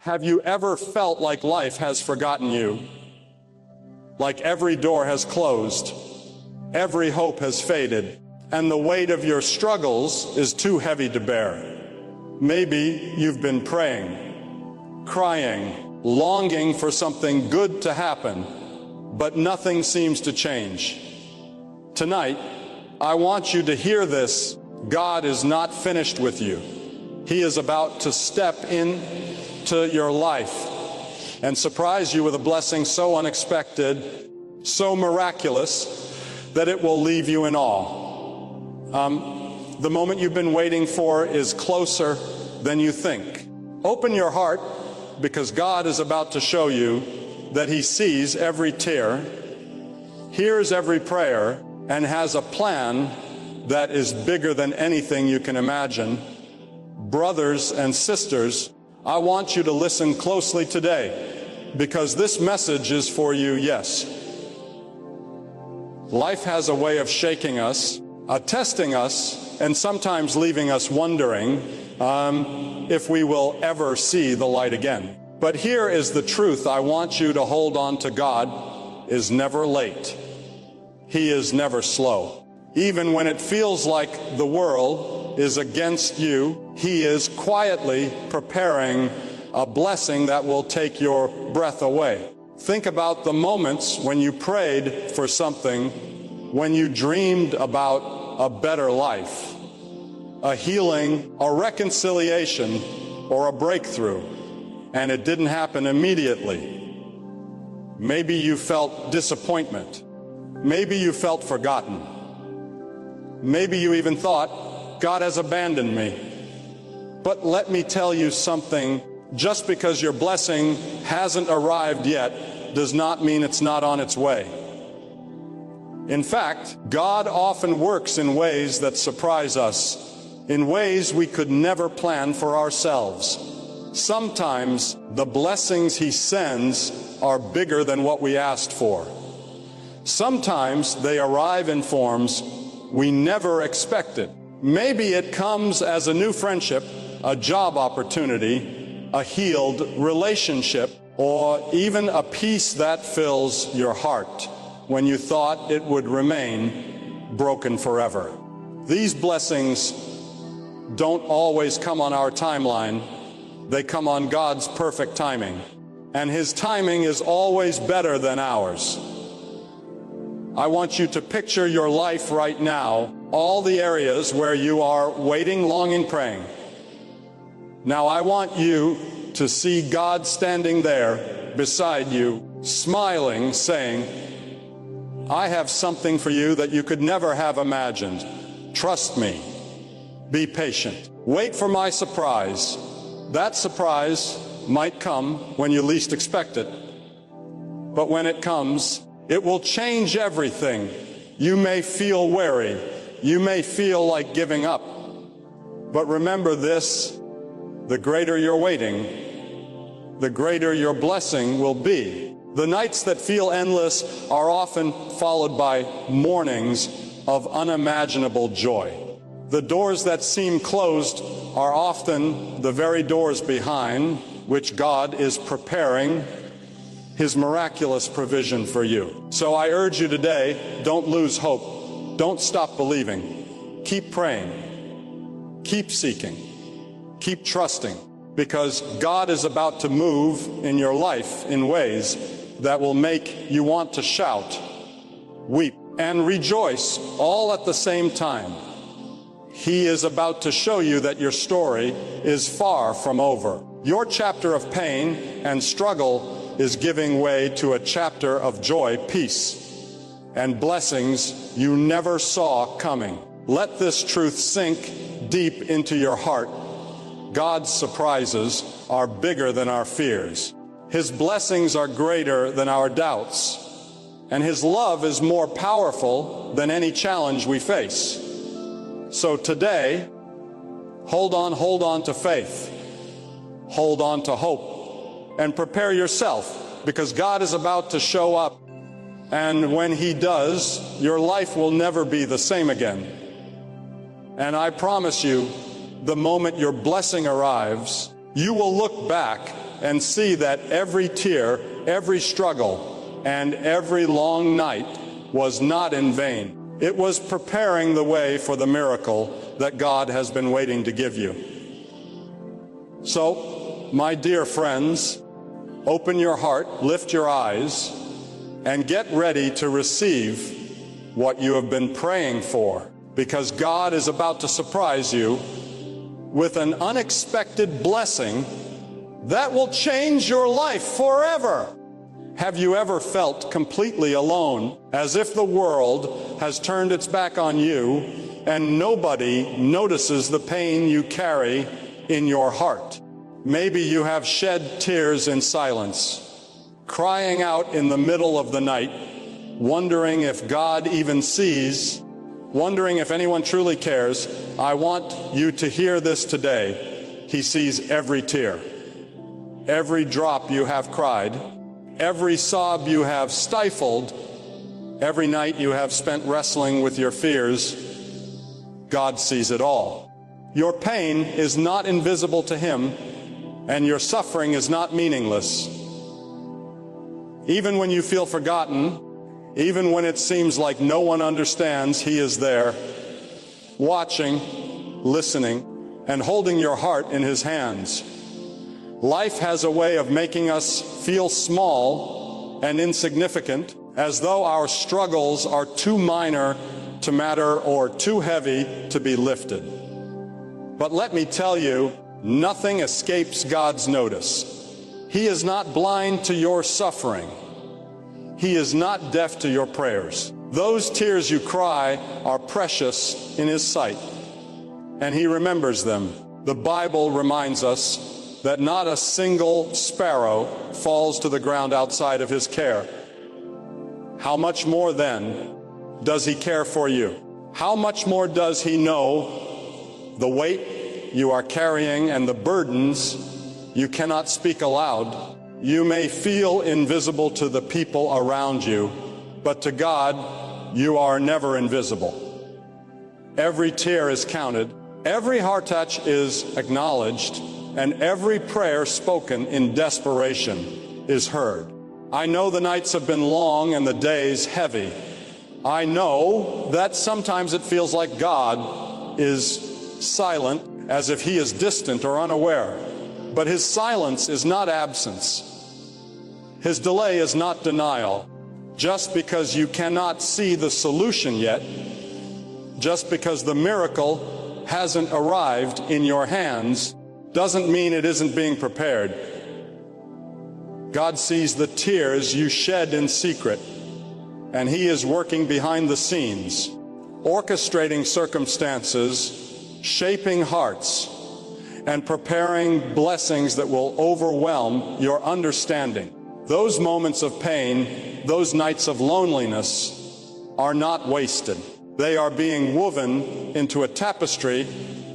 Have you ever felt like life has forgotten you? Like every door has closed, every hope has faded, and the weight of your struggles is too heavy to bear? Maybe you've been praying, crying, longing for something good to happen, but nothing seems to change. Tonight, I want you to hear this. God is not finished with you. He is about to step into your life and surprise you with a blessing so unexpected, so miraculous, that it will leave you in awe. The moment you've been waiting for is closer than you think. Open your heart, because God is about to show you that He sees every tear, hears every prayer, and has a plan that is bigger than anything you can imagine. Brothers and sisters, I want you to listen closely today, because this message is for you. Yes, life has a way of shaking us, testing us, and sometimes leaving us wondering if we will ever see the light again. But here is the truth I want you to hold on to. God is never late. He is never slow. Even when it feels like the world is against you, He is quietly preparing a blessing that will take your breath away. Think about the moments when you prayed for something, when you dreamed about a better life, a healing, a reconciliation, or a breakthrough, and it didn't happen immediately. Maybe you felt disappointment. Maybe you felt forgotten. Maybe you even thought, God has abandoned me. But let me tell you something. Just because your blessing hasn't arrived yet does not mean it's not on its way. In fact, God often works in ways that surprise us, in ways we could never plan for ourselves. Sometimes the blessings He sends are bigger than what we asked for. Sometimes they arrive in forms we never expected. Maybe it comes as a new friendship, a job opportunity, a healed relationship, or even a peace that fills your heart when you thought it would remain broken forever. These blessings don't always come on our timeline. They come on God's perfect timing. And His timing is always better than ours. I want you to picture your life right now, all the areas where you are waiting, longing, praying. Now I want you to see God standing there beside you, smiling, saying, I have something for you that you could never have imagined. Trust me. Be patient. Wait for my surprise. That surprise might come when you least expect it. But when it comes, it will change everything. You may feel weary. You may feel like giving up. But remember this, the greater you're waiting, the greater your blessing will be. The nights that feel endless are often followed by mornings of unimaginable joy. The doors that seem closed are often the very doors behind which God is preparing His miraculous provision for you. So I urge you today, don't lose hope. Don't stop believing. Keep praying. Keep seeking. Keep trusting, because God is about to move in your life in ways that will make you want to shout, weep, and rejoice all at the same time. He is about to show you that your story is far from over. Your chapter of pain and struggle is giving way to a chapter of joy, peace, and blessings you never saw coming. Let this truth sink deep into your heart. God's surprises are bigger than our fears. His blessings are greater than our doubts. And His love is more powerful than any challenge we face. So today, hold on to faith. Hold on to hope. And prepare yourself, because God is about to show up. And when He does, your life will never be the same again. And I promise you, the moment your blessing arrives, you will look back and see that every tear, every struggle, and every long night was not in vain. It was preparing the way for the miracle that God has been waiting to give you. So, my dear friends, open your heart, lift your eyes, and get ready to receive what you have been praying for, because God is about to surprise you with an unexpected blessing that will change your life forever. Have you ever felt completely alone, as if the world has turned its back on you and nobody notices the pain you carry in your heart? Maybe you have shed tears in silence, crying out in the middle of the night, wondering if God even sees, wondering if anyone truly cares. I want you to hear this today. He sees every tear, every drop you have cried, every sob you have stifled, every night you have spent wrestling with your fears. God sees it all. Your pain is not invisible to Him, and your suffering is not meaningless. Even when you feel forgotten, even when it seems like no one understands, He is there, watching, listening, and holding your heart in His hands. Life has a way of making us feel small and insignificant, as though our struggles are too minor to matter or too heavy to be lifted. But let me tell you, nothing escapes God's notice. He is not blind to your suffering. He is not deaf to your prayers. Those tears you cry are precious in His sight, and He remembers them. The Bible reminds us that not a single sparrow falls to the ground outside of His care. How much more then does He care for you? How much more does He know the weight you are carrying and the burdens you cannot speak aloud? You may feel invisible to the people around you, but to God, you are never invisible. Every tear is counted, every heart touch is acknowledged, and every prayer spoken in desperation is heard. I know the nights have been long and the days heavy. I know that sometimes it feels like God is silent, as if He is distant or unaware. But His silence is not absence. His delay is not denial. Just because you cannot see the solution yet, just because the miracle hasn't arrived in your hands, doesn't mean it isn't being prepared. God sees the tears you shed in secret, and He is working behind the scenes, orchestrating circumstances, shaping hearts, and preparing blessings that will overwhelm your understanding. Those moments of pain, those nights of loneliness, are not wasted. They are being woven into a tapestry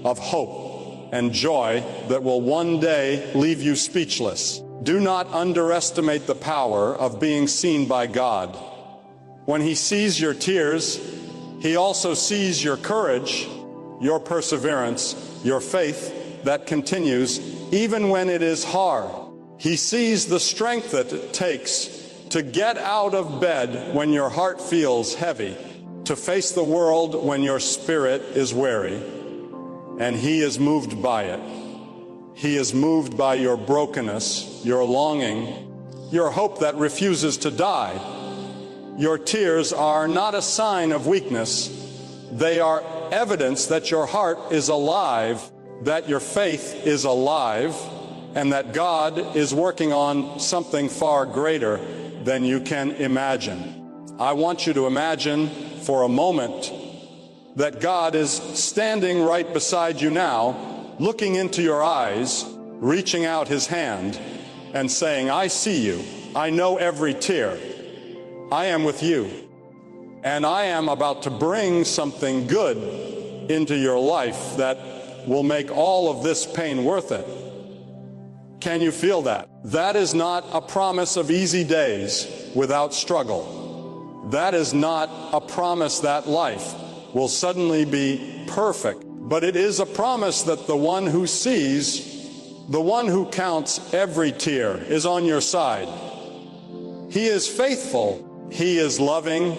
of hope and joy that will one day leave you speechless. Do not underestimate the power of being seen by God. When He sees your tears, He also sees your courage, your perseverance, your faith that continues even when it is hard. He sees the strength that it takes to get out of bed when your heart feels heavy, to face the world when your spirit is weary. And He is moved by it. He is moved by your brokenness, your longing, your hope that refuses to die. Your tears are not a sign of weakness. They are evidence that your heart is alive, that your faith is alive, and that God is working on something far greater than you can imagine. I want you to imagine for a moment that God is standing right beside you now, looking into your eyes, reaching out His hand, and saying, I see you. I know every tear. I am with you. And I am about to bring something good into your life that will make all of this pain worth it. Can you feel that? That is not a promise of easy days without struggle. That is not a promise that life will suddenly be perfect, but it is a promise that the one who sees The one who counts every tear is on your side. He is faithful, He is loving,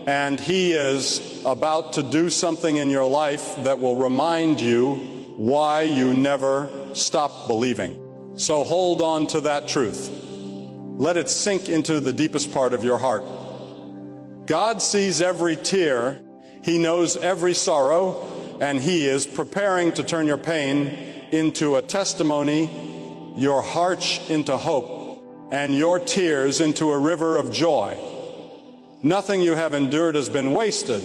and He is about to do something in your life that will remind you why you never stop believing. So hold on to that truth. Let it sink into the deepest part of your heart. God sees every tear, He knows every sorrow, and He is preparing to turn your pain into a testimony, your heart into hope, and your tears into a river of joy. Nothing you have endured has been wasted,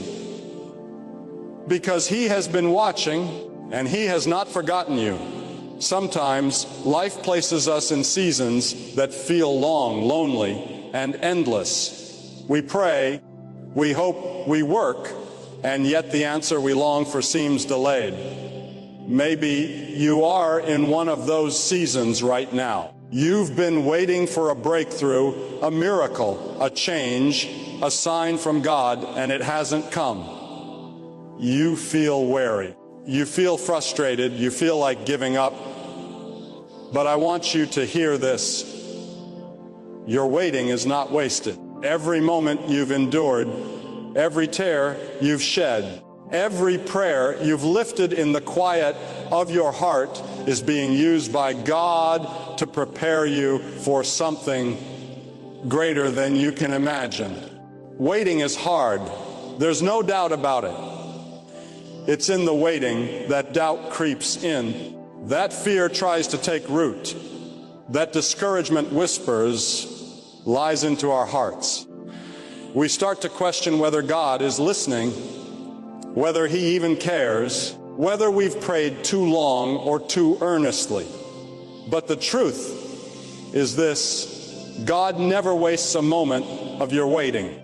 because He has been watching and He has not forgotten you. Sometimes life places us in seasons that feel long, lonely, and endless. We pray, we hope, we work, and yet the answer we long for seems delayed. Maybe you are in one of those seasons right now. You've been waiting for a breakthrough, a miracle, a change, a sign from God, and it hasn't come. You feel weary. You feel frustrated. You feel like giving up. But I want you to hear this. Your waiting is not wasted. Every moment you've endured, every tear you've shed, every prayer you've lifted in the quiet of your heart is being used by God to prepare you for something greater than you can imagine. Waiting is hard. There's no doubt about it. It's in the waiting that doubt creeps in. That fear tries to take root. That discouragement whispers lies into our hearts. We start to question whether God is listening, whether He even cares, whether we've prayed too long or too earnestly. But the truth is this: God never wastes a moment of your waiting.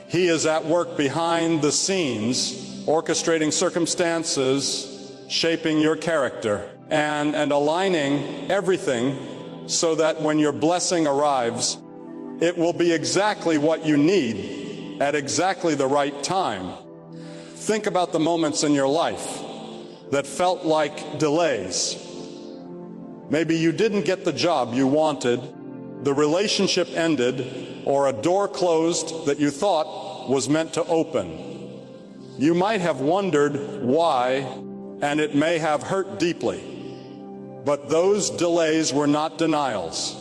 He is at work behind the scenes, orchestrating circumstances, shaping your character, and aligning everything so that when your blessing arrives, it will be exactly what you need at exactly the right time. Think about the moments in your life that felt like delays. Maybe you didn't get the job you wanted, the relationship ended, or a door closed that you thought was meant to open. You might have wondered why, and it may have hurt deeply. But those delays were not denials.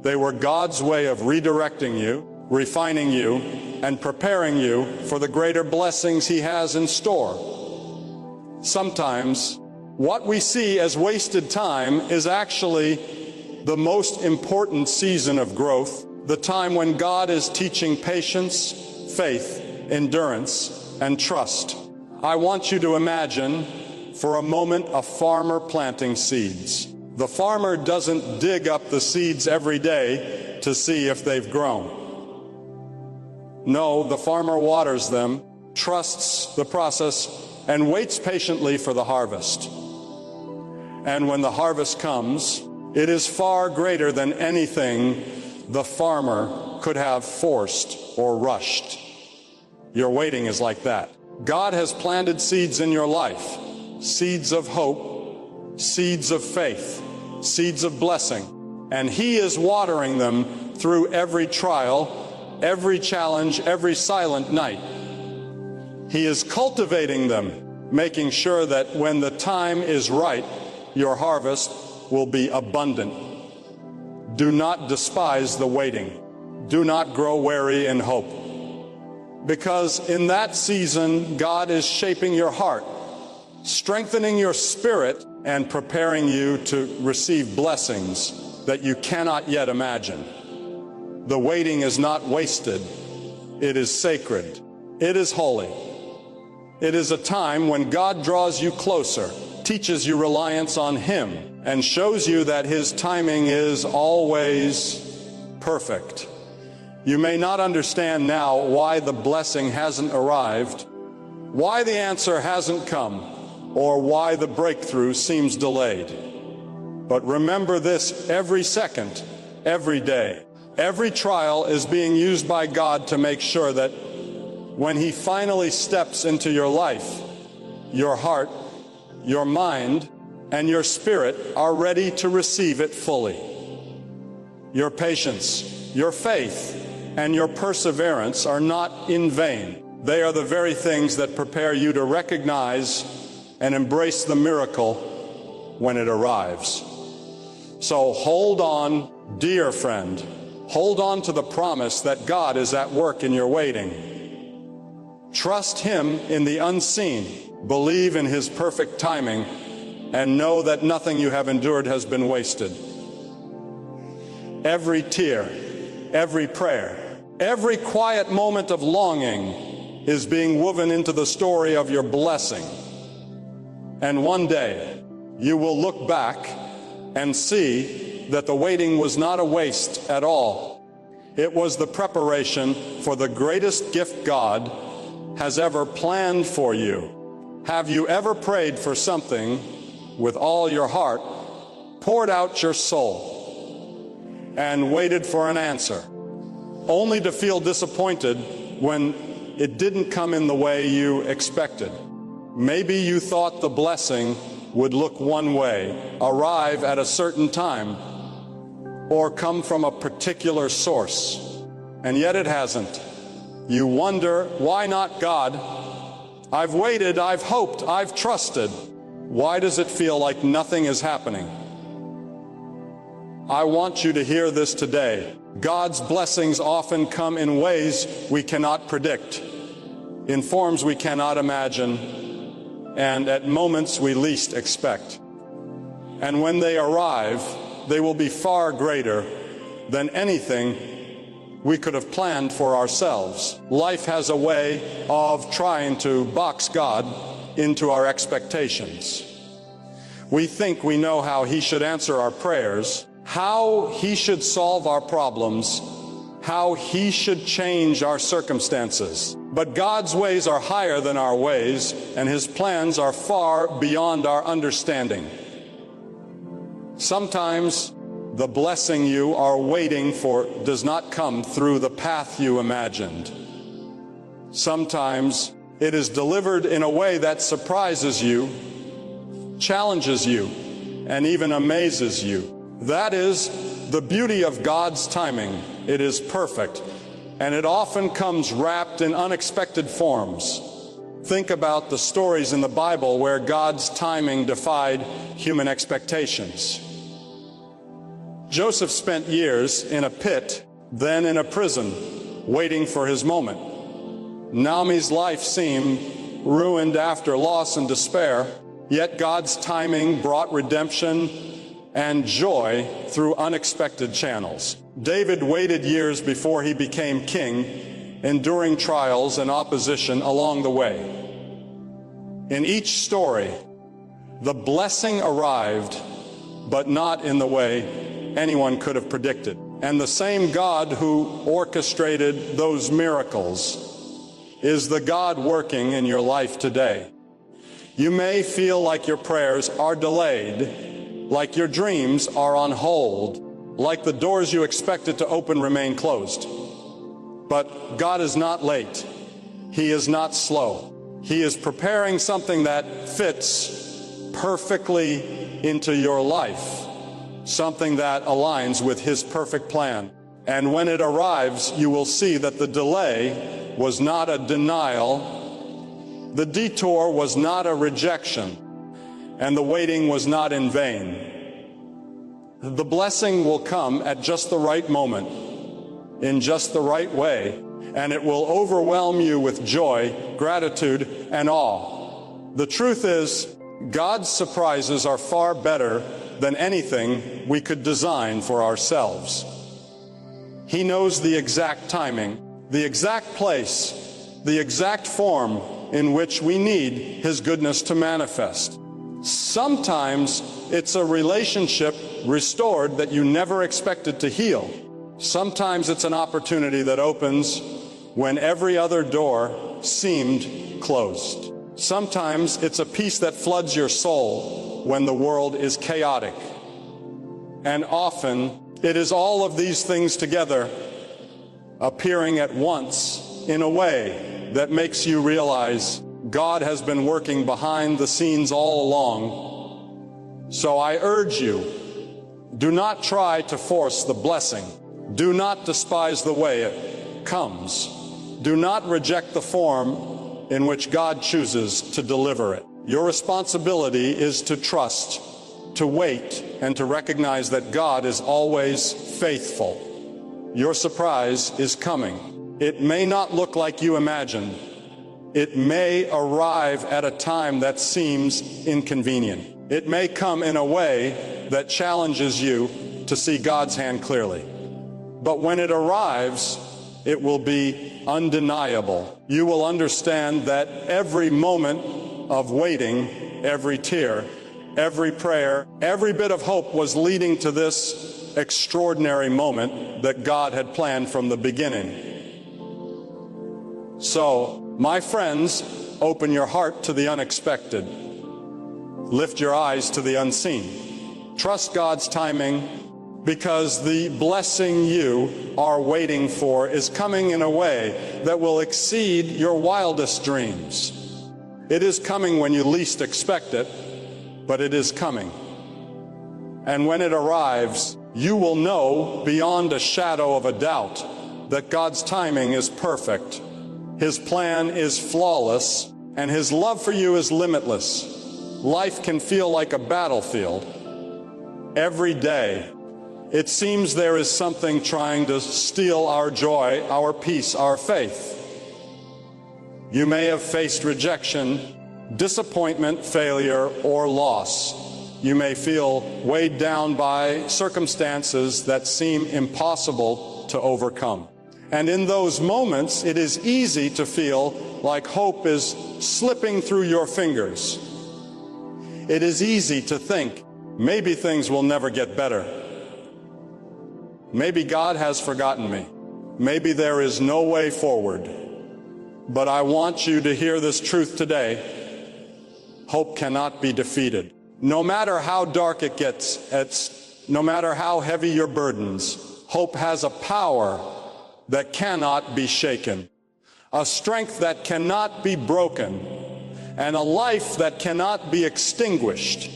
They were God's way of redirecting you, refining you, and preparing you for the greater blessings He has in store. Sometimes, what we see as wasted time is actually the most important season of growth, the time when God is teaching patience, faith, endurance, and trust. I want you to imagine for a moment a farmer planting seeds. The farmer doesn't dig up the seeds every day to see if they've grown. No, the farmer waters them, trusts the process, and waits patiently for the harvest. And when the harvest comes, it is far greater than anything the farmer could have forced or rushed. Your waiting is like that. God has planted seeds in your life, seeds of hope, seeds of faith, seeds of blessing, and He is watering them through every trial, every challenge, every silent night. He is cultivating them, making sure that when the time is right, your harvest will be abundant. Do not despise the waiting. Do not grow weary in hope. Because in that season, God is shaping your heart, strengthening your spirit, and preparing you to receive blessings that you cannot yet imagine. The waiting is not wasted. It is sacred. It is holy. It is a time when God draws you closer, teaches you reliance on Him, and shows you that His timing is always perfect. You may not understand now why the blessing hasn't arrived, why the answer hasn't come, or why the breakthrough seems delayed. But remember this: every second, every day, every trial is being used by God to make sure that when He finally steps into your life, your heart, your mind, and your spirit are ready to receive it fully. Your patience, your faith, and your perseverance are not in vain. They are the very things that prepare you to recognize and embrace the miracle when it arrives. So hold on, dear friend. Hold on to the promise that God is at work in your waiting. Trust Him in the unseen. Believe in His perfect timing, and know that nothing you have endured has been wasted. Every tear, every prayer, every quiet moment of longing is being woven into the story of your blessing. And one day, you will look back and see that the waiting was not a waste at all. It was the preparation for the greatest gift God has ever planned for you. Have you ever prayed for something with all your heart, poured out your soul, and waited for an answer, only to feel disappointed when it didn't come in the way you expected? Maybe you thought the blessing would look one way, arrive at a certain time, or come from a particular source, and yet it hasn't. You wonder, why not God? I've waited, I've hoped, I've trusted. Why does it feel like nothing is happening? I want you to hear this today. God's blessings often come in ways we cannot predict, in forms we cannot imagine, and at moments we least expect. And when they arrive, they will be far greater than anything we could have planned for ourselves. Life has a way of trying to box God into our expectations. We think we know how He should answer our prayers, how He should solve our problems, how He should change our circumstances. But God's ways are higher than our ways, and His plans are far beyond our understanding. Sometimes the blessing you are waiting for does not come through the path you imagined. Sometimes it is delivered in a way that surprises you, challenges you, and even amazes you. That is the beauty of God's timing. It is perfect, and it often comes wrapped in unexpected forms. Think about the stories in the Bible where God's timing defied human expectations. Joseph spent years in a pit, then in a prison, waiting for his moment. Naomi's life seemed ruined after loss and despair, yet God's timing brought redemption and joy through unexpected channels. David waited years before he became king, enduring trials and opposition along the way. In each story, the blessing arrived, but not in the way anyone could have predicted. And the same God who orchestrated those miracles is the God working in your life today. You may feel like your prayers are delayed, like your dreams are on hold, like the doors you expected to open remain closed. But God is not late. He is not slow. He is preparing something that fits perfectly into your life, something that aligns with His perfect plan. And when it arrives, you will see that the delay was not a denial, the detour was not a rejection, and the waiting was not in vain. The blessing will come at just the right moment, in just the right way, and it will overwhelm you with joy, gratitude, and awe. The truth is, God's surprises are far better than anything we could design for ourselves. He knows the exact timing, the exact place, the exact form in which we need His goodness to manifest. Sometimes it's a relationship restored that you never expected to heal. Sometimes it's an opportunity that opens when every other door seemed closed. Sometimes it's a peace that floods your soul when the world is chaotic. And often it is all of these things together appearing at once in a way that makes you realize God has been working behind the scenes all along, So I urge you, do not try to force the blessing. Do not despise the way it comes. Do not reject the form in which God chooses to deliver it. Your responsibility is to trust, to wait, and to recognize that God is always faithful. Your surprise is coming. It may not look like you imagined. It may arrive at a time that seems inconvenient. It may come in a way that challenges you to see God's hand clearly. But when it arrives, it will be undeniable. You will understand that every moment of waiting, every tear, every prayer, every bit of hope was leading to this extraordinary moment that God had planned from the beginning. So, my friends, open your heart to the unexpected. Lift your eyes to the unseen. Trust God's timing, because the blessing you are waiting for is coming in a way that will exceed your wildest dreams. It is coming when you least expect it, but it is coming. And when it arrives, you will know beyond a shadow of a doubt that God's timing is perfect. His plan is flawless, and His love for you is limitless. Life can feel like a battlefield. Every day, it seems there is something trying to steal our joy, our peace, our faith. You may have faced rejection, disappointment, failure, or loss. You may feel weighed down by circumstances that seem impossible to overcome. And in those moments, it is easy to feel like hope is slipping through your fingers. It is easy to think, maybe things will never get better. Maybe God has forgotten me. Maybe there is no way forward. But I want you to hear this truth today. Hope cannot be defeated. No matter how dark it gets, no matter how heavy your burdens, hope has a power that cannot be shaken, a strength that cannot be broken, and a life that cannot be extinguished.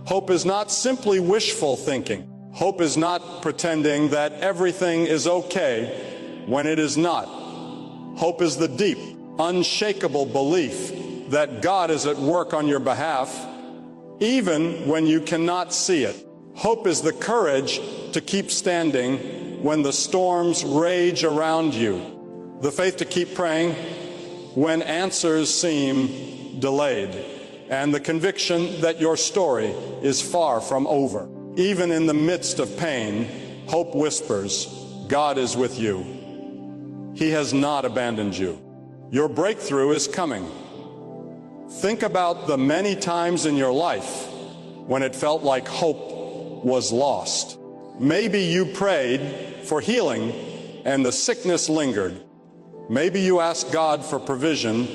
Hope is not simply wishful thinking. Hope is not pretending that everything is okay when it is not. Hope is the deep, unshakable belief that God is at work on your behalf, even when you cannot see it. Hope is the courage to keep standing when the storms rage around you, the faith to keep praying when answers seem delayed, and the conviction that your story is far from over. Even in the midst of pain, hope whispers, God is with you. He has not abandoned you. Your breakthrough is coming. Think about the many times in your life when it felt like hope was lost. Maybe you prayed for healing and the sickness lingered. Maybe you asked God for provision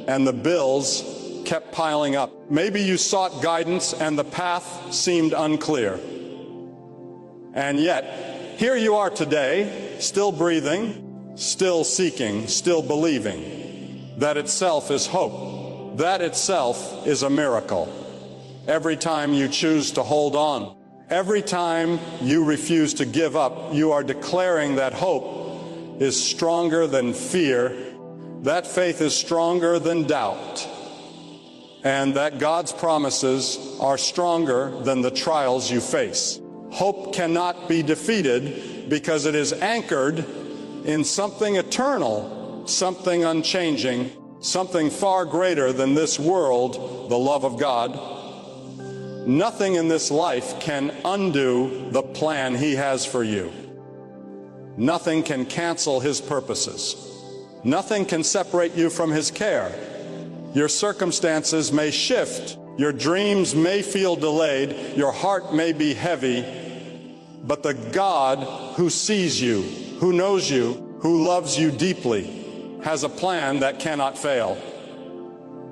and the bills kept piling up. Maybe you sought guidance and the path seemed unclear. And yet, here you are today, still breathing, still seeking, still believing. That itself is hope. That itself is a miracle. Every time you choose to hold on, every time you refuse to give up, you are declaring that hope is stronger than fear, that faith is stronger than doubt, and that God's promises are stronger than the trials you face. Hope cannot be defeated because it is anchored in something eternal, something unchanging, something far greater than this world, the love of God. Nothing in this life can undo the plan He has for you. Nothing can cancel His purposes. Nothing can separate you from His care. Your circumstances may shift. Your dreams may feel delayed. Your heart may be heavy. But the God who sees you, who knows you, who loves you deeply, has a plan that cannot fail.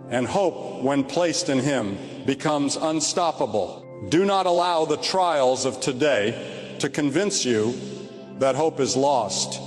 And hope, when placed in Him, becomes unstoppable. Do not allow the trials of today to convince you that hope is lost.